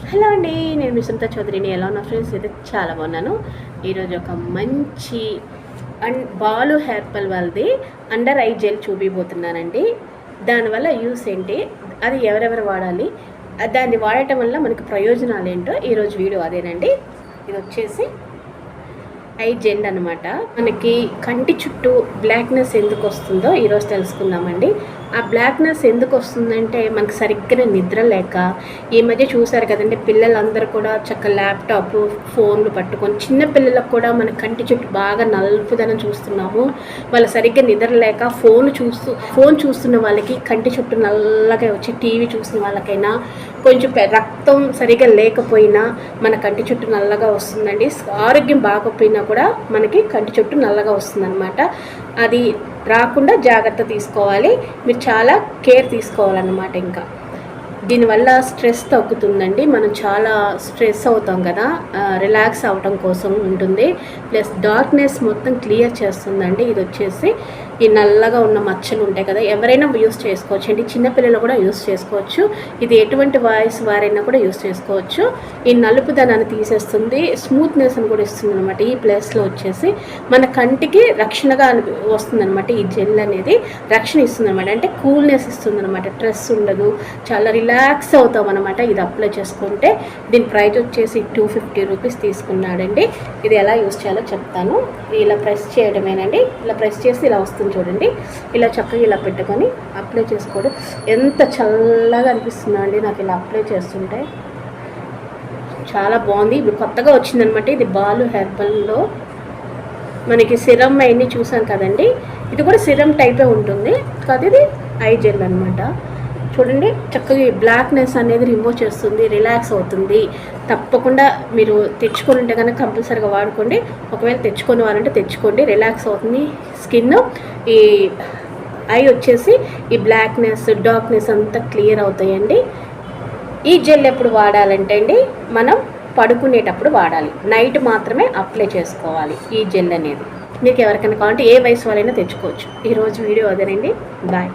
Hello అండి, నేను మీ సునీత చౌదరిని. ఎలా ఉన్నా ఫ్రెండ్స్? అయితే చాలా బాగున్నాను. ఈరోజు ఒక మంచి బాలు హెయిర్ పల్ వాళ్ళది అండర్ ఐ జెల్ చూపిపోతున్నానండి. దానివల్ల యూస్ ఏంటి, అది ఎవరెవరు వాడాలి, దాన్ని వాడటం వల్ల మనకు ప్రయోజనాలు ఏంటో ఈరోజు వీడియో అదేనండి. ఇది వచ్చేసి ఐ జెల్ అనమాట. మనకి కంటి చుట్టూ బ్లాక్నెస్ ఎందుకు వస్తుందో ఈరోజు తెలుసుకుందామండి. ఆ బ్లాక్నెస్ ఎందుకు వస్తుందంటే మనకు సరిగ్గా నిద్ర లేక, ఈ మధ్య చూసారు కదండి, పిల్లలందరూ కూడా చక్కగా ల్యాప్టాప్ ఫోన్లు పట్టుకొని, చిన్న పిల్లలకు కూడా మన కంటి చుట్టూ బాగా నలుపుదనం చూస్తున్నాము. వాళ్ళు సరిగ్గా నిద్ర లేక ఫోన్ చూస్తున్న వాళ్ళకి కంటి చుట్టూ నల్లగా వచ్చి, టీవీ చూసిన వాళ్ళకైనా కొంచెం రక్తం సరిగ్గా లేకపోయినా మన కంటి చుట్టూ నల్లగా వస్తుందండి. ఆరోగ్యం బాగోపోయినా కూడా మనకి కంటి చుట్టూ నల్లగా వస్తుందన్నమాట. అది రాకుండా జాగ్రత్త తీసుకోవాలి. మీరు చాలా కేర్ తీసుకోవాలన్నమాట. ఇంకా దీనివల్ల స్ట్రెస్ తగ్గుతుందండి. మనం చాలా స్ట్రెస్ అవుతాం కదా, రిలాక్స్ అవ్వటం కోసం ఉంటుంది. ప్లస్ డార్క్నెస్ మొత్తం క్లియర్ చేస్తుందండి. ఇది వచ్చేసి ఈ నల్లగా ఉన్న మచ్చలు ఉంటాయి కదా, ఎవరైనా యూస్ చేసుకోవచ్చు అండి. చిన్నపిల్లలు కూడా యూస్ చేసుకోవచ్చు. ఇది ఎటువంటి వాయిస్ వారైనా కూడా యూస్ చేసుకోవచ్చు. ఈ నలుపుదనాన్ని తీసేస్తుంది, స్మూత్నెస్ అని కూడా ఇస్తుంది అనమాట. ఈ ప్లేస్లో వచ్చేసి మన కంటికి రక్షణగా వస్తుందన్నమాట. ఈ జెల్ అనేది రక్షణ ఇస్తుంది అనమాట. అంటే కూల్నెస్ ఇస్తుంది అనమాట. స్ట్రెస్ ఉండదు, చాలా రిలాక్స్ అవుతాం అనమాట ఇది అప్లై చేసుకుంటే. దీని ప్రైస్ వచ్చేసి 250 రూపీస్ తీసుకున్నాడండి. ఇది ఎలా యూస్ చేయాలో చెప్తాను. ఇలా ప్రెస్ చేయడమేనండి. ఇలా ప్రెస్ చేసి ఇలా వస్తుంది చూడండి. ఇలా చక్కగా ఇలా పెట్టుకొని అప్లై చేసుకోవడం ఎంత చల్లగా అనిపిస్తుందో అండి నాకు ఇలా అప్లై చేస్తుంటే. చాలా బాగుంది. ఇప్పుడు కొత్తగా వచ్చిందనమాట. ఇది బాలు హెయిర్ పల్లో మనకి సిరం అవన్నీ చూసాం కదండి. ఇది కూడా సిరం టైపే ఉంటుంది కాదు, ఇది ఐ జెల్ అనమాట. చూడండి, చక్కగా బ్లాక్నెస్ అనేది రిమూవ్ చేస్తుంది, రిలాక్స్ అవుతుంది. తప్పకుండా మీరు తెచ్చుకొని ఉంటే కనుక కంపల్సరీగా వాడుకోండి. ఒకవేళ తెచ్చుకొని వారంటే తెచ్చుకోండి, రిలాక్స్ అవుతుంది స్కిన్. ఈ ఐ వచ్చేసి ఈ బ్లాక్నెస్ డార్క్నెస్ అంతా క్లియర్ అవుతాయండి. ఈ జెల్ ఎప్పుడు వాడాలంటే అండి, మనం పడుకునేటప్పుడు వాడాలి. నైట్ మాత్రమే అప్లై చేసుకోవాలి ఈ జెల్ అనేది. మీకు ఎవరికైనా కావాలంటే ఏ వయసు వాళ్ళైనా తెచ్చుకోవచ్చు. ఈరోజు వీడియో అదేనండి. బాయ్.